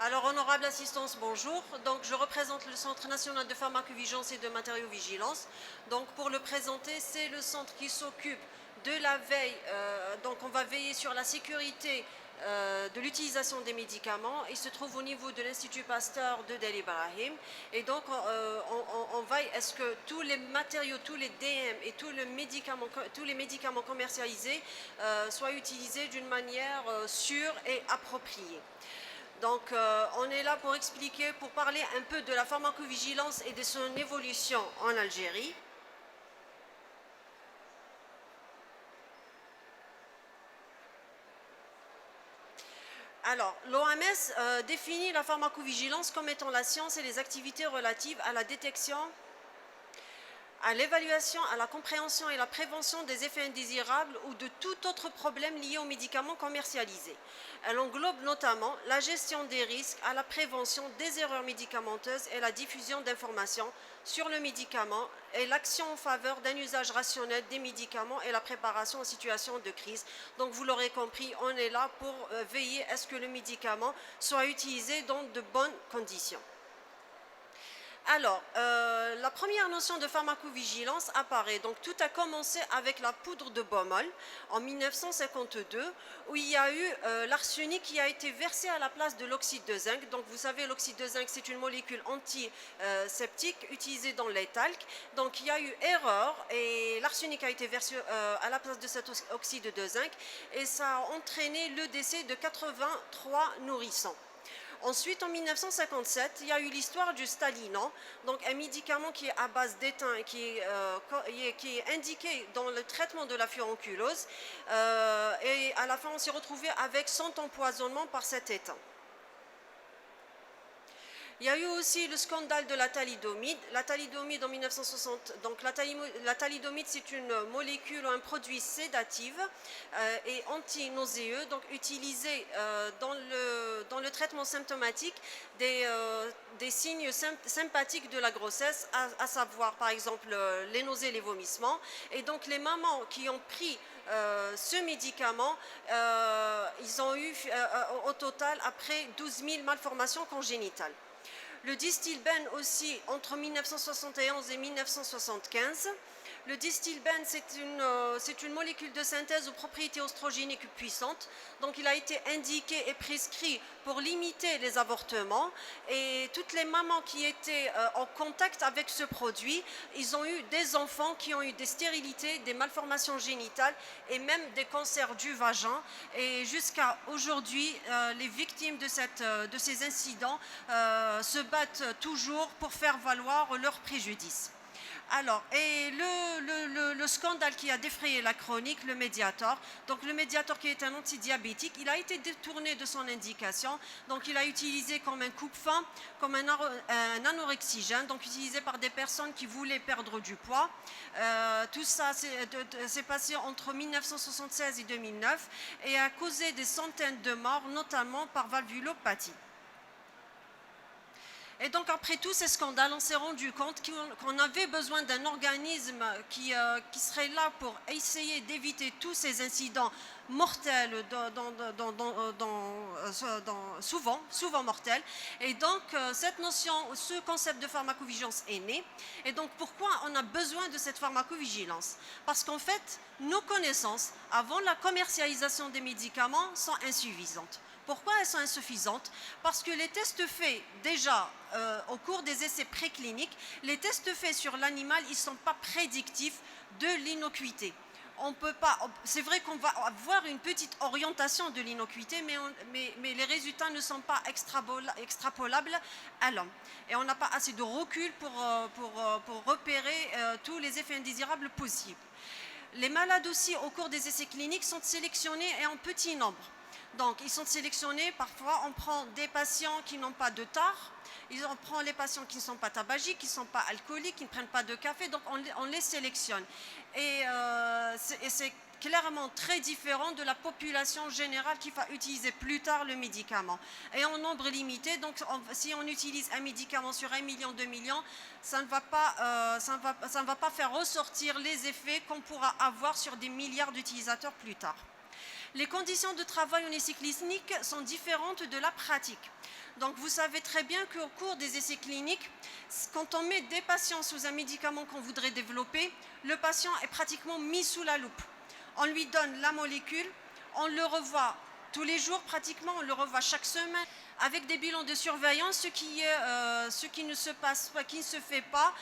Alors, honorable assistance, bonjour. Donc, je représente le Centre national de pharmacovigilance et de matériaux-vigilance. Donc, pour le présenter, c'est le centre qui s'occupe de la veille. Donc, on va veiller sur la sécurité de l'utilisation des médicaments. Il se trouve au niveau de l'Institut Pasteur de Del Ibrahim. Et donc, on veille à ce que tous les matériaux, tous les DM et tous les médicaments commercialisés soient utilisés d'une manière sûre et appropriée. Donc, on est là pour expliquer, pour parler un peu de la pharmacovigilance et de son évolution en Algérie. Alors, l'OMS définit la pharmacovigilance comme étant la science et les activités relatives à la détection, à l'évaluation, à la compréhension et la prévention des effets indésirables ou de tout autre problème lié aux médicaments commercialisés. Elle englobe notamment la gestion des risques, à la prévention des erreurs médicamenteuses et la diffusion d'informations sur le médicament et l'action en faveur d'un usage rationnel des médicaments et la préparation en situation de crise. Donc vous l'aurez compris, on est là pour veiller à ce que le médicament soit utilisé dans de bonnes conditions. Alors, la première notion de pharmacovigilance apparaît. Donc, tout a commencé avec la poudre de Baumol en 1952, où il y a eu l'arsenic qui a été versé à la place de l'oxyde de zinc. Donc, vous savez, l'oxyde de zinc, c'est une molécule antiseptique utilisée dans les talcs. Donc, il y a eu erreur et l'arsenic a été versé à la place de cet oxyde de zinc et ça a entraîné le décès de 83 nourrissons. Ensuite, en 1957, il y a eu l'histoire du Stalinon, donc un médicament qui est à base d'étain et qui est indiqué dans le traitement de la furonculose. Et à la fin, on s'est retrouvé avec 100 empoisonnements par cet étain. Il y a eu aussi le scandale de la thalidomide. La thalidomide en 1960, donc la thalidomide c'est une molécule ou un produit sédatif et antinauséeux, donc utilisé dans le traitement symptomatique des signes sympathiques de la grossesse, à savoir par exemple les nausées, les vomissements. Et donc les mamans qui ont pris ce médicament, ils ont eu au total après 12 000 malformations congénitales. Le distilbène aussi, entre 1971 et 1975. Le distilbène, c'est une molécule de synthèse aux propriétés oestrogéniques puissantes. Donc, il a été indiqué et prescrit pour limiter les avortements. Et toutes les mamans qui étaient en contact avec ce produit, ils ont eu des enfants qui ont eu des stérilités, des malformations génitales et même des cancers du vagin. Et jusqu'à aujourd'hui, les victimes de ces incidents se battent toujours pour faire valoir leurs préjudices. Alors, et le scandale qui a défrayé la chronique, le Mediator. Donc, le Mediator qui est un antidiabétique, il a été détourné de son indication. Donc, il a utilisé comme un coupe-faim, comme un anorexigène, donc utilisé par des personnes qui voulaient perdre du poids. Tout ça s'est passé entre 1976 et 2009 et a causé des centaines de morts, notamment par valvulopathie. Et donc, après tous ces scandales, on s'est rendu compte qu'on avait besoin d'un organisme qui serait là pour essayer d'éviter tous ces incidents mortels, souvent mortels. Et donc, cette notion, ce concept de pharmacovigilance est né. Et donc, pourquoi on a besoin de cette pharmacovigilance? Parce qu'en fait, nos connaissances, avant la commercialisation des médicaments, sont insuffisantes. Pourquoi elles sont insuffisantes? Parce que les tests faits déjà au cours des essais précliniques, les tests faits sur l'animal, ils ne sont pas prédictifs de l'innocuité. On peut pas, c'est vrai qu'on va avoir une petite orientation de l'innocuité, mais les résultats ne sont pas extrapolables à l'homme. Et on n'a pas assez de recul pour repérer tous les effets indésirables possibles. Les malades aussi, au cours des essais cliniques, sont sélectionnés et en petit nombre. Donc, ils sont sélectionnés, parfois on prend des patients qui n'ont pas de tare, on prend les patients qui ne sont pas tabagiques, qui ne sont pas alcooliques, qui ne prennent pas de café, donc on les sélectionne. Et c'est clairement très différent de la population générale qui va utiliser plus tard le médicament. Et en nombre limité, donc si on utilise un médicament sur 1 million, 2 millions, ça ne va pas faire ressortir les effets qu'on pourra avoir sur des milliards d'utilisateurs plus tard. Les conditions de travail en essai clinique sont différentes de la pratique. Donc vous savez très bien qu'au cours des essais cliniques, quand on met des patients sous un médicament qu'on voudrait développer, le patient est pratiquement mis sous la loupe. On lui donne la molécule, on le revoit tous les jours pratiquement, on le revoit chaque semaine avec des bilans de surveillance, ce qui ne se passe pas, qui ne se fait pas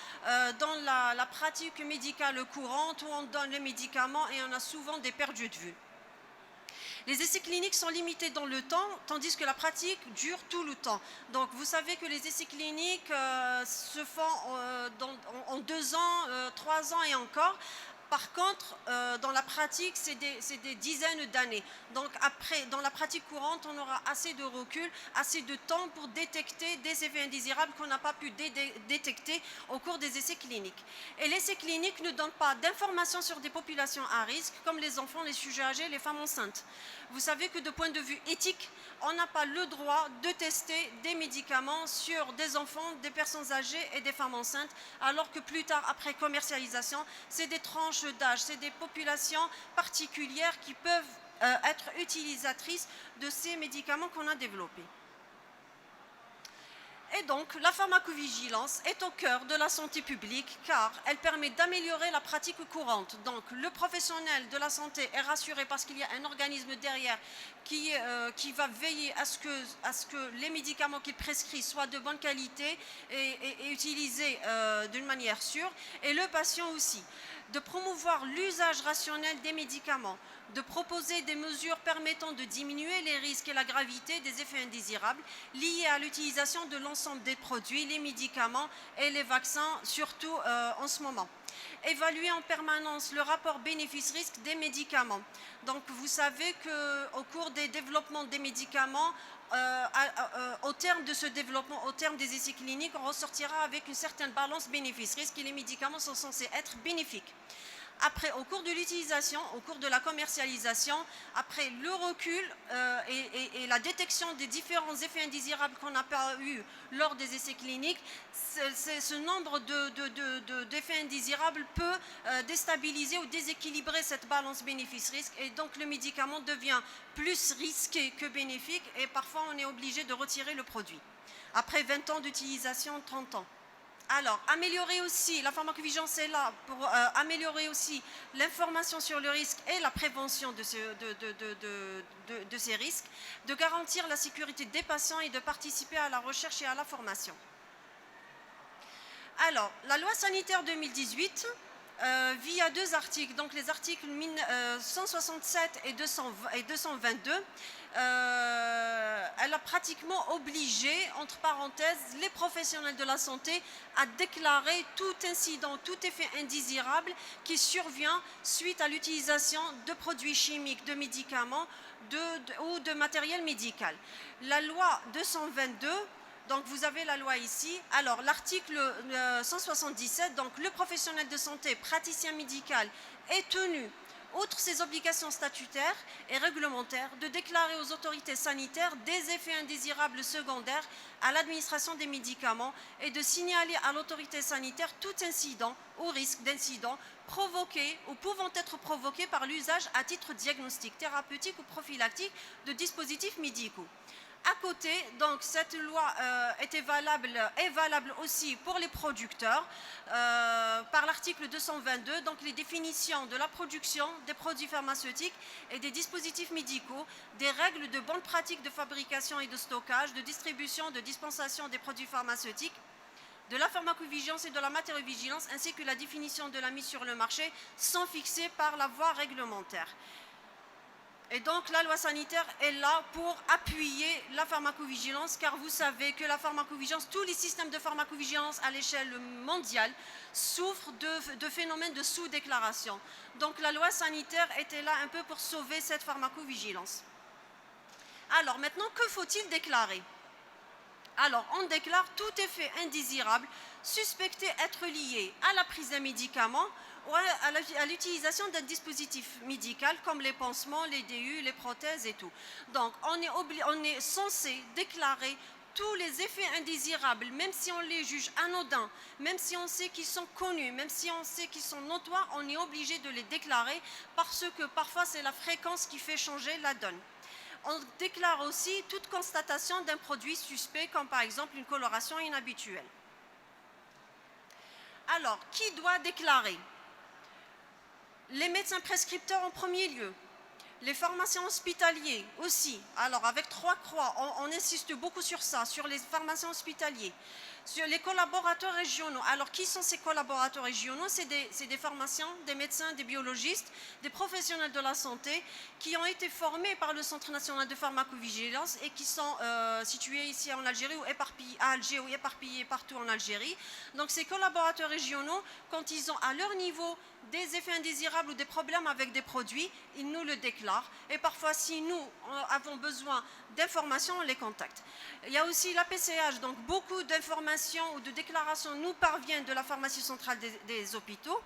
dans la pratique médicale courante où on donne les médicaments et on a souvent des perdus de vue. Les essais cliniques sont limités dans le temps, tandis que la pratique dure tout le temps. Donc vous savez que les essais cliniques se font en 2 ans, 3 ans et encore. Par contre, dans la pratique, c'est des dizaines d'années. Donc après, dans la pratique courante, on aura assez de recul, assez de temps pour détecter des effets indésirables qu'on n'a pas pu détecter au cours des essais cliniques. Et l'essai clinique ne donne pas d'informations sur des populations à risque, comme les enfants, les sujets âgés, les femmes enceintes. Vous savez que de point de vue éthique, on n'a pas le droit de tester des médicaments sur des enfants, des personnes âgées et des femmes enceintes, alors que plus tard, après commercialisation, c'est des tranches d'âge, c'est des populations particulières qui peuvent être utilisatrices de ces médicaments qu'on a développés. Et donc, la pharmacovigilance est au cœur de la santé publique car elle permet d'améliorer la pratique courante. Donc, le professionnel de la santé est rassuré parce qu'il y a un organisme derrière qui va veiller à ce que les médicaments qu'il prescrit soient de bonne qualité et utilisés d'une manière sûre, et le patient aussi. De promouvoir l'usage rationnel des médicaments, de proposer des mesures permettant de diminuer les risques et la gravité des effets indésirables liés à l'utilisation de l'ensemble des produits, les médicaments et les vaccins, surtout en ce moment. Évaluer en permanence le rapport bénéfice-risque des médicaments. Donc vous savez qu'au cours des développements des médicaments, au terme de ce développement, au terme des essais cliniques, on ressortira avec une certaine balance bénéfice-risque et les médicaments sont censés être bénéfiques. Après, au cours de l'utilisation, au cours de la commercialisation, après le recul et la détection des différents effets indésirables qu'on n'a pas eu lors des essais cliniques, ce nombre d'effets indésirables peut déstabiliser ou déséquilibrer cette balance bénéfice-risque et donc le médicament devient plus risqué que bénéfique et parfois on est obligé de retirer le produit. Après 20 ans d'utilisation, 30 ans. Alors, améliorer aussi, la pharmacovigilance est là pour améliorer aussi l'information sur le risque et la prévention de ces risques, de garantir la sécurité des patients et de participer à la recherche et à la formation. Alors, la loi sanitaire 2018, via 2 articles, donc les articles 167 et 222, elle a pratiquement obligé, entre parenthèses, les professionnels de la santé à déclarer tout incident, tout effet indésirable qui survient suite à l'utilisation de produits chimiques, de médicaments ou de matériel médical. La loi 222, donc vous avez la loi ici. Alors l'article 177, donc le professionnel de santé, praticien médical, est tenu, outre ses obligations statutaires et réglementaires, de déclarer aux autorités sanitaires des effets indésirables secondaires à l'administration des médicaments et de signaler à l'autorité sanitaire tout incident ou risque d'incident provoqué ou pouvant être provoqué par l'usage à titre diagnostique, thérapeutique ou prophylactique de dispositifs médicaux. À côté, donc, cette loi est valable aussi pour les producteurs par l'article 222, donc les définitions de la production des produits pharmaceutiques et des dispositifs médicaux, des règles de bonne pratique de fabrication et de stockage, de distribution, de dispensation des produits pharmaceutiques, de la pharmacovigilance et de la matériovigilance, ainsi que la définition de la mise sur le marché sont fixées par la voie réglementaire. Et donc la loi sanitaire est là pour appuyer la pharmacovigilance, car vous savez que la pharmacovigilance, tous les systèmes de pharmacovigilance à l'échelle mondiale souffrent de phénomènes de sous-déclaration. Donc la loi sanitaire était là un peu pour sauver cette pharmacovigilance. Alors maintenant, que faut-il déclarer? Alors on déclare tout effet indésirable suspecté être lié à la prise d'un médicament ou à l'utilisation d'un dispositif médical comme les pansements, les DU, les prothèses et tout. Donc on est censé déclarer tous les effets indésirables, même si on les juge anodins, même si on sait qu'ils sont connus, même si on sait qu'ils sont notoires, on est obligé de les déclarer parce que parfois c'est la fréquence qui fait changer la donne. On déclare aussi toute constatation d'un produit suspect, comme par exemple une coloration inhabituelle. Alors, qui doit déclarer? Les médecins prescripteurs en premier lieu. Les pharmaciens hospitaliers aussi. Alors, avec 3 croix, on insiste beaucoup sur ça, sur les pharmaciens hospitaliers. Sur les collaborateurs régionaux. Alors, qui sont ces collaborateurs régionaux? C'est des pharmaciens, des médecins, des biologistes, des professionnels de la santé qui ont été formés par le Centre national de pharmacovigilance et qui sont situés ici en Algérie ou éparpillés à Alger ou éparpillés partout en Algérie. Donc, ces collaborateurs régionaux, quand ils ont à leur niveau des effets indésirables ou des problèmes avec des produits, ils nous le déclarent. Et parfois, si nous avons besoin d'informations, on les contacte. Il y a aussi la PCH, donc beaucoup d'informations ou de déclarations nous parviennent de la pharmacie centrale des hôpitaux.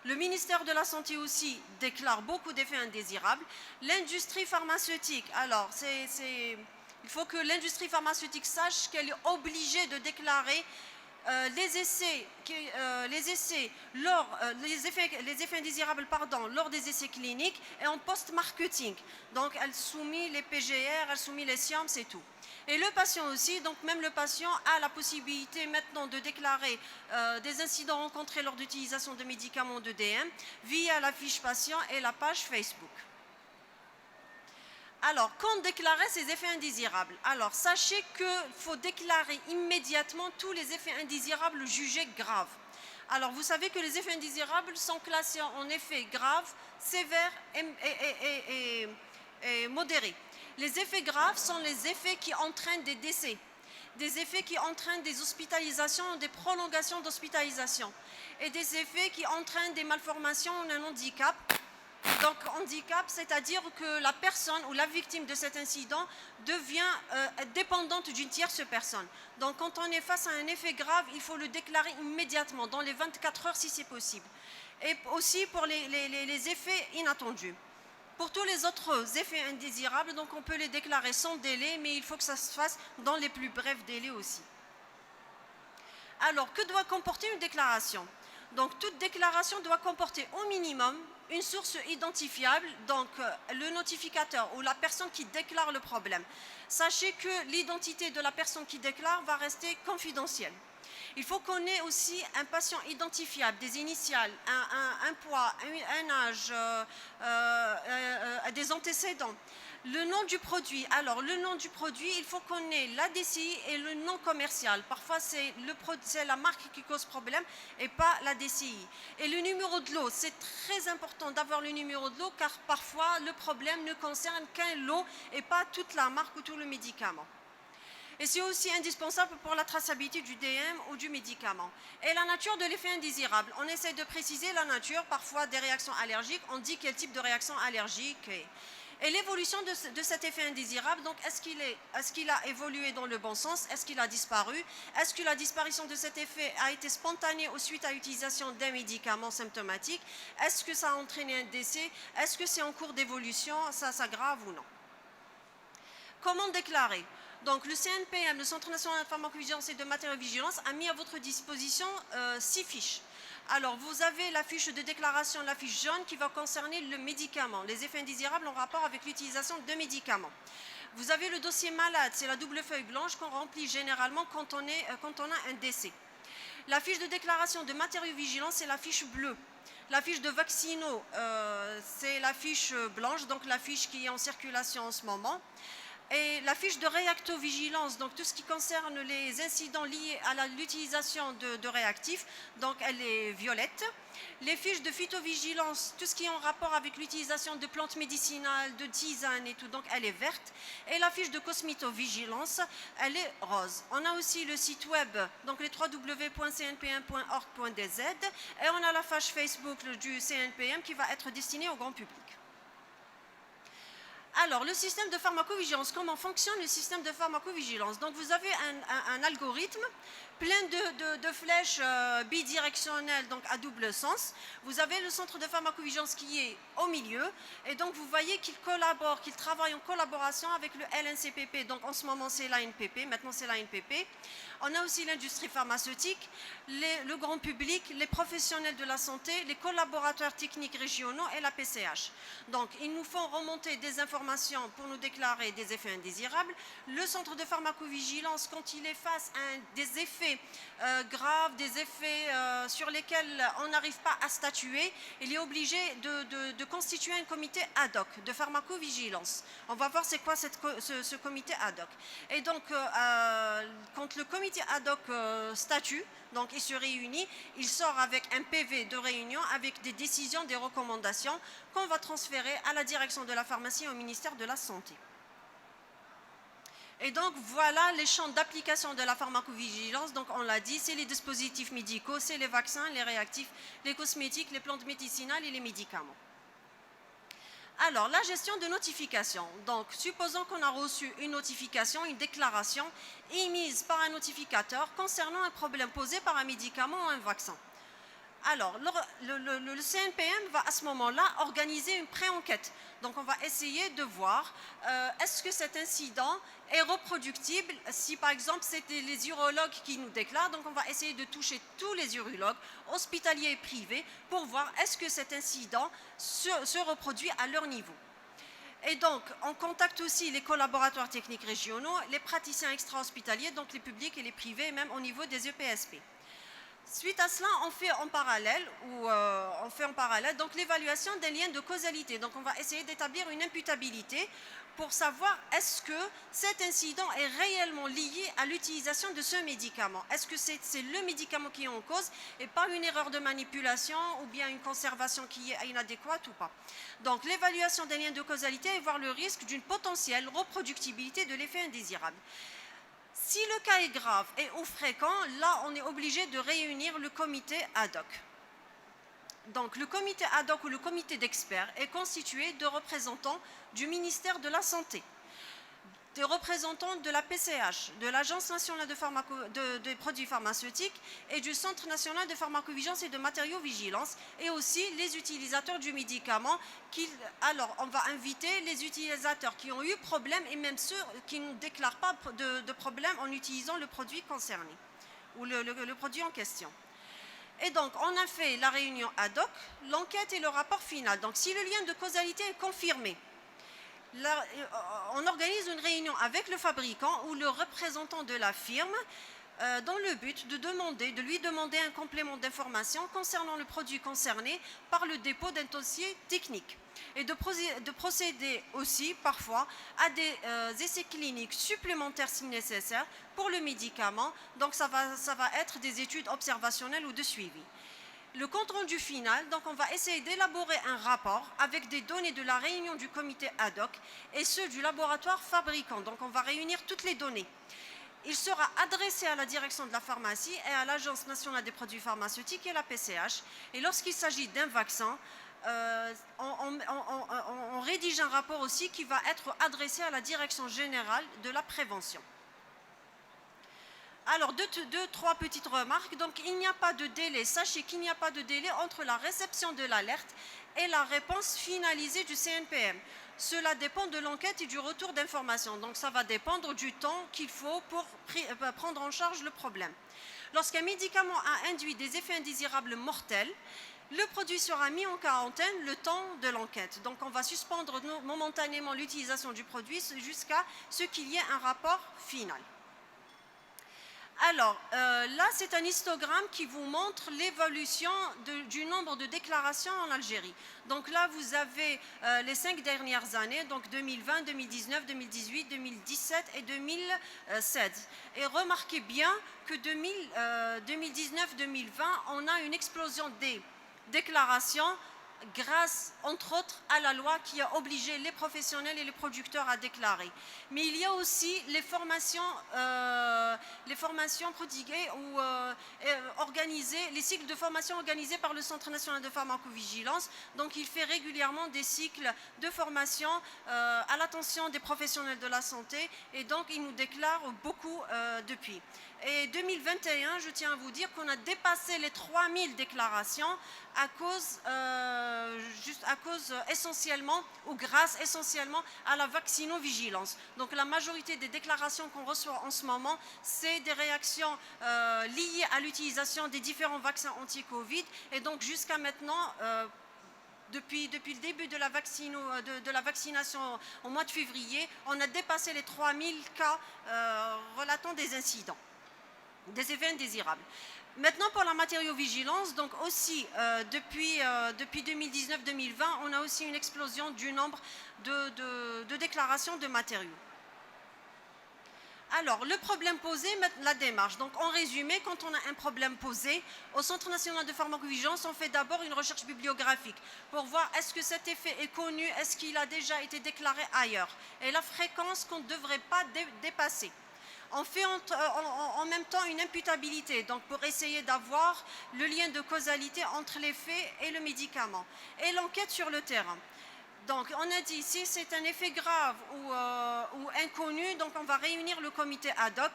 Le ministère de la Santé aussi déclare beaucoup d'effets indésirables. L'industrie pharmaceutique, alors il faut que l'industrie pharmaceutique sache qu'elle est obligée de déclarer les effets indésirables lors des essais cliniques et en post-marketing. Donc elle soumet les PGR, elle soumet les SIAMS et tout. Et le patient aussi, donc même le patient a la possibilité maintenant de déclarer des incidents rencontrés lors d'utilisation de médicaments de DM via la fiche patient et la page Facebook. Alors, quand déclarer ces effets indésirables? Alors, sachez qu'il faut déclarer immédiatement tous les effets indésirables jugés graves. Alors, vous savez que les effets indésirables sont classés en effets graves, sévères et modérés. Les effets graves sont les effets qui entraînent des décès, des effets qui entraînent des hospitalisations, des prolongations d'hospitalisation, et des effets qui entraînent des malformations ou un handicap. Donc, handicap, c'est-à-dire que la personne ou la victime de cet incident devient dépendante d'une tierce personne. Donc, quand on est face à un effet grave, il faut le déclarer immédiatement, dans les 24 heures si c'est possible. Et aussi pour les effets inattendus. Pour tous les autres effets indésirables, donc on peut les déclarer sans délai, mais il faut que ça se fasse dans les plus brefs délais aussi. Alors, que doit comporter une déclaration? Donc, toute déclaration doit comporter au minimum une source identifiable, donc le notificateur ou la personne qui déclare le problème. Sachez que l'identité de la personne qui déclare va rester confidentielle. Il faut qu'on ait aussi un patient identifiable, des initiales, un poids, un âge, des antécédents. Le nom du produit. Alors, le nom du produit, il faut qu'on ait la DCI et le nom commercial. Parfois, c'est la marque qui cause problème et pas la DCI. Et le numéro de lot, c'est très important d'avoir le numéro de lot car parfois, le problème ne concerne qu'un lot et pas toute la marque ou tout le médicament. Et c'est aussi indispensable pour la traçabilité du DM ou du médicament. Et la nature de l'effet indésirable. On essaie de préciser la nature, parfois des réactions allergiques. On dit quel type de réaction allergique est. Et l'évolution de cet effet indésirable, donc est-ce qu'il a évolué dans le bon sens? Est-ce qu'il a disparu? Est-ce que la disparition de cet effet a été spontanée ou suite à l'utilisation d'un médicament symptomatique? Est-ce que ça a entraîné un décès? Est-ce que c'est en cours d'évolution? Ça s'aggrave ou non? Comment déclarer? Donc le CNPM, le Centre national de pharmacovigilance et de matériaux-vigilance, a mis à votre disposition 6 fiches. Alors, vous avez la fiche de déclaration, la fiche jaune, qui va concerner le médicament, les effets indésirables en rapport avec l'utilisation de médicaments. Vous avez le dossier malade, c'est la double feuille blanche qu'on remplit généralement quand on a un décès. La fiche de déclaration de matériaux-vigilance, c'est la fiche bleue. La fiche de vaccinaux, c'est la fiche blanche, donc la fiche qui est en circulation en ce moment. Et la fiche de réactovigilance, donc tout ce qui concerne les incidents liés à l'utilisation de réactifs, donc elle est violette. Les fiches de phytovigilance, tout ce qui est en rapport avec l'utilisation de plantes médicinales, de tisanes et tout, donc elle est verte. Et la fiche de cosmétovigilance, elle est rose. On a aussi le site web, donc les www.cnpm.org.dz, et on a la page Facebook du CNPM qui va être destinée au grand public. Alors, le système de pharmacovigilance, comment fonctionne le système de pharmacovigilance? Donc, vous avez un algorithme plein de flèches bidirectionnelles, donc à double sens. Vous avez le centre de pharmacovigilance qui est au milieu, et donc vous voyez qu'il collabore, qu'il travaille en collaboration avec le LNCPP. Donc, en ce moment, c'est l'ANPP, maintenant c'est l'ANPP. On a aussi l'industrie pharmaceutique, le grand public, les professionnels de la santé, les collaborateurs techniques régionaux et la PCH. Donc, ils nous font remonter des informations d'information pour nous déclarer des effets indésirables. Le centre de pharmacovigilance, quand il est face à des effets graves, des effets sur lesquels on n'arrive pas à statuer, il est obligé de constituer un comité ad hoc de pharmacovigilance. On va voir c'est quoi ce comité ad hoc. Et donc, quand le comité ad hoc statue, donc il se réunit, il sort avec un PV de réunion avec des décisions, des recommandations qu'on va transférer à la direction de la pharmacie et au ministère de la Santé. Et donc voilà les champs d'application de la pharmacovigilance. Donc on l'a dit, c'est les dispositifs médicaux, c'est les vaccins, les réactifs, les cosmétiques, les plantes médicinales et les médicaments. Alors, la gestion de notification. Donc, supposons qu'on a reçu une notification, une déclaration émise par un notificateur concernant un problème posé par un médicament ou un vaccin. Alors, le CNPM va à ce moment-là organiser une pré-enquête. Donc, on va essayer de voir est-ce que cet incident est reproductible. Si, par exemple, c'était les urologues qui nous déclarent, donc on va essayer de toucher tous les urologues, hospitaliers et privés, pour voir est-ce que cet incident se reproduit à leur niveau. Et donc, on contacte aussi les collaborateurs techniques régionaux, les praticiens extra-hospitaliers, donc les publics et les privés, même au niveau des EPSP. Suite à cela, on fait en parallèle donc l'évaluation des liens de causalité. Donc on va essayer d'établir une imputabilité pour savoir est-ce que cet incident est réellement lié à l'utilisation de ce médicament. Est-ce que c'est le médicament qui est en cause et pas une erreur de manipulation ou bien une conservation qui est inadéquate ou pas. Donc l'évaluation des liens de causalité et voir le risque d'une potentielle reproductibilité de l'effet indésirable. Si le cas est grave et ou fréquent, là, on est obligé de réunir le comité ad hoc. Donc, le comité ad hoc ou le comité d'experts est constitué de représentants du ministère de la Santé, des représentants de la PCH, de l'Agence nationale des produits pharmaceutiques et du Centre national de pharmacovigilance et de matériaux-vigilance, et aussi les utilisateurs du médicament. Alors, on va inviter les utilisateurs qui ont eu problème et même ceux qui ne déclarent pas de problème en utilisant le produit concerné ou le produit en question. Et donc, on a fait la réunion ad hoc, l'enquête et le rapport final. Donc, si le lien de causalité est confirmé, on organise une réunion avec le fabricant ou le représentant de la firme dans le but de lui demander un complément d'information concernant le produit concerné par le dépôt d'un dossier technique et de procéder aussi parfois à des essais cliniques supplémentaires si nécessaire pour le médicament. Donc ça va être des études observationnelles ou de suivi. Le compte-rendu final, donc on va essayer d'élaborer un rapport avec des données de la réunion du comité ad hoc et ceux du laboratoire fabricant. Donc on va réunir toutes les données. Il sera adressé à la direction de la pharmacie et à l'Agence nationale des produits pharmaceutiques et la PCH. Et lorsqu'il s'agit d'un vaccin, on rédige un rapport aussi qui va être adressé à la direction générale de la prévention. Alors, trois petites remarques. Donc, il n'y a pas de délai. Sachez qu'il n'y a pas de délai entre la réception de l'alerte et la réponse finalisée du CNPM. Cela dépend de l'enquête et du retour d'information. Donc, ça va dépendre du temps qu'il faut pour prendre en charge le problème. Lorsqu'un médicament a induit des effets indésirables mortels, le produit sera mis en quarantaine le temps de l'enquête. Donc, on va suspendre momentanément l'utilisation du produit jusqu'à ce qu'il y ait un rapport final. Alors, là, c'est un histogramme qui vous montre l'évolution du nombre de déclarations en Algérie. Donc là, vous avez les 5 dernières années, donc 2020, 2019, 2018, 2017 et 2016. Et remarquez bien que 2019-2020, on a une explosion des déclarations grâce, entre autres, à la loi qui a obligé les professionnels et les producteurs à déclarer. Mais il y a aussi les formations prodiguées ou organisées, les cycles de formation organisés par le Centre national de pharmacovigilance. Donc, il fait régulièrement des cycles de formation à l'attention des professionnels de la santé et donc, il nous déclare beaucoup depuis. Et 2021, je tiens à vous dire qu'on a dépassé les 3000 déclarations à cause essentiellement ou grâce essentiellement à la vaccinovigilance. Donc la majorité des déclarations qu'on reçoit en ce moment, c'est des réactions liées à l'utilisation des différents vaccins anti-Covid. Et donc jusqu'à maintenant, depuis le début de la vaccination au mois de février, on a dépassé les 3000 cas relatant des incidents, des effets indésirables. Maintenant, pour la matériovigilance, donc aussi depuis 2019-2020, on a aussi une explosion du nombre de déclarations de matériaux. Alors, le problème posé, la démarche. Donc, en résumé, quand on a un problème posé, au Centre national de pharmacovigilance, on fait d'abord une recherche bibliographique pour voir est-ce que cet effet est connu, est-ce qu'il a déjà été déclaré ailleurs, et la fréquence qu'on ne devrait pas dépasser. On fait en même temps une imputabilité, donc pour essayer d'avoir le lien de causalité entre l'effet et le médicament, et l'enquête sur le terrain. Donc, on a dit, si c'est un effet grave ou inconnu, donc on va réunir le comité ad hoc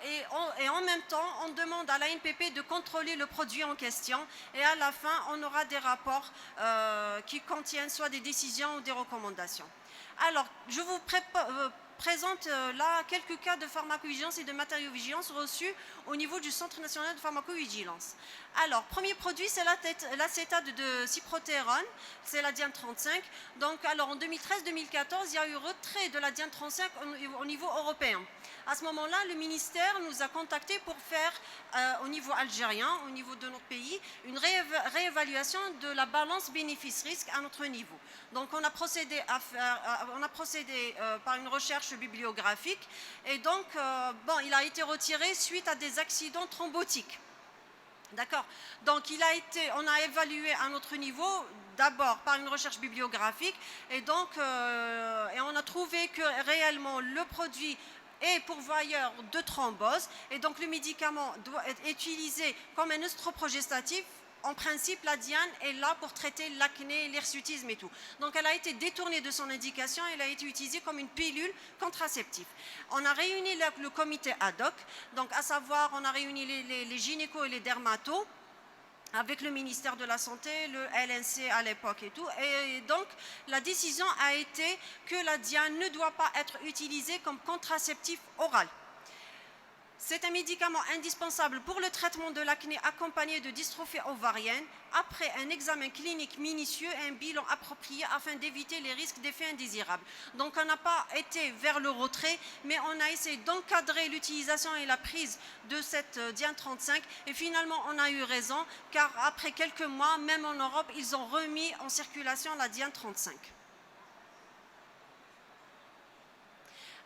et en même temps, on demande à l'ANPP de contrôler le produit en question et à la fin, on aura des rapports qui contiennent soit des décisions ou des recommandations. Alors, je vous présente là quelques cas de pharmacovigilance et de matériovigilance reçus au niveau du Centre national de pharmacovigilance. Alors, premier produit, c'est l'acétate de cyprotérone, c'est la diane 35. Donc, alors en 2013-2014, il y a eu retrait de la diane 35 au niveau européen. À ce moment-là, le ministère nous a contactés pour faire, au niveau algérien, au niveau de notre pays, une réévaluation de la balance bénéfice-risque à notre niveau. Donc, on a procédé par une recherche bibliographique et donc, il a été retiré suite à des accidents thrombotiques. D'accord. Donc, on a évalué à notre niveau, d'abord par une recherche bibliographique, et donc, et on a trouvé que réellement le produit est pourvoyeur de thrombose, et donc le médicament doit être utilisé comme un œstroprogestatif. En principe, la diane est là pour traiter l'acné, l'hirsutisme et tout. Donc, elle a été détournée de son indication, elle a été utilisée comme une pilule contraceptive. On a réuni le comité ad hoc, donc à savoir, on a réuni les gynécos et les dermatos, avec le ministère de la Santé, le LNC à l'époque et tout. Et donc, la décision a été que la diane ne doit pas être utilisée comme contraceptif oral. C'est un médicament indispensable pour le traitement de l'acné accompagné de dystrophie ovarienne après un examen clinique minutieux et un bilan approprié afin d'éviter les risques d'effets indésirables. Donc on n'a pas été vers le retrait, mais on a essayé d'encadrer l'utilisation et la prise de cette diane 35 et finalement on a eu raison car après quelques mois, même en Europe, ils ont remis en circulation la diane 35.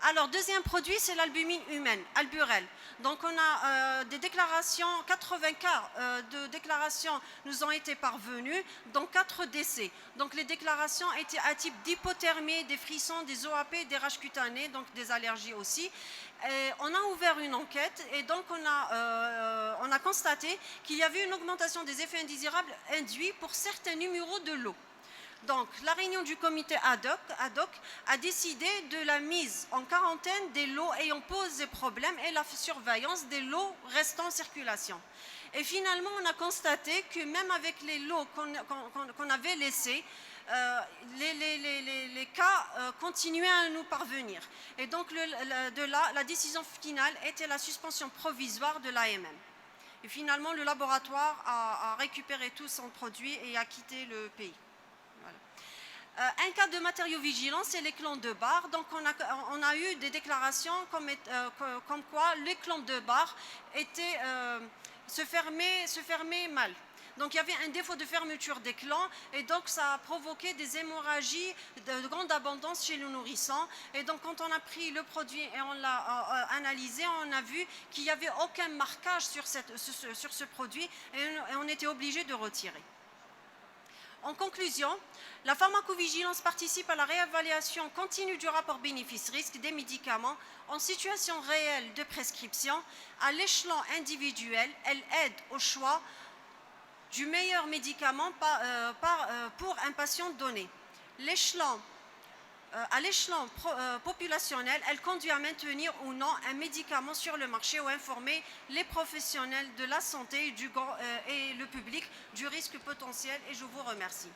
Alors, deuxième produit, c'est l'albumine humaine, Alburel. Donc, on a des déclarations, 80 cas de déclarations nous ont été parvenues, dont 4 décès. Donc, les déclarations étaient à type d'hypothermie, des frissons, des OAP, des rages cutanées, donc des allergies aussi. Et on a ouvert une enquête et donc on a constaté qu'il y avait une augmentation des effets indésirables induits pour certains numéros de lot. Donc, la réunion du comité ad hoc a décidé de la mise en quarantaine des lots ayant posé problème et la surveillance des lots restant en circulation. Et finalement, on a constaté que même avec les lots qu'on avait laissés, les cas continuaient à nous parvenir. Et donc, de là, la décision finale était la suspension provisoire de l'AMM. Et finalement, le laboratoire a récupéré tout son produit et a quitté le pays. Un cas de matériovigilance, c'est les clampes de bar. Donc, on a eu des déclarations comme quoi les clampes de bar se fermaient mal. Donc, il y avait un défaut de fermeture des clampes et donc ça a provoqué des hémorragies de grande abondance chez le nourrisson. Et donc, quand on a pris le produit et on l'a analysé, on a vu qu'il n'y avait aucun marquage sur ce produit et on était obligé de retirer. En conclusion, la pharmacovigilance participe à la réévaluation continue du rapport bénéfice-risque des médicaments en situation réelle de prescription. À l'échelon individuel, elle aide au choix du meilleur médicament pour un patient donné. À l'échelon populationnel, elle conduit à maintenir ou non un médicament sur le marché ou informer les professionnels de la santé et le public du risque potentiel. Et je vous remercie.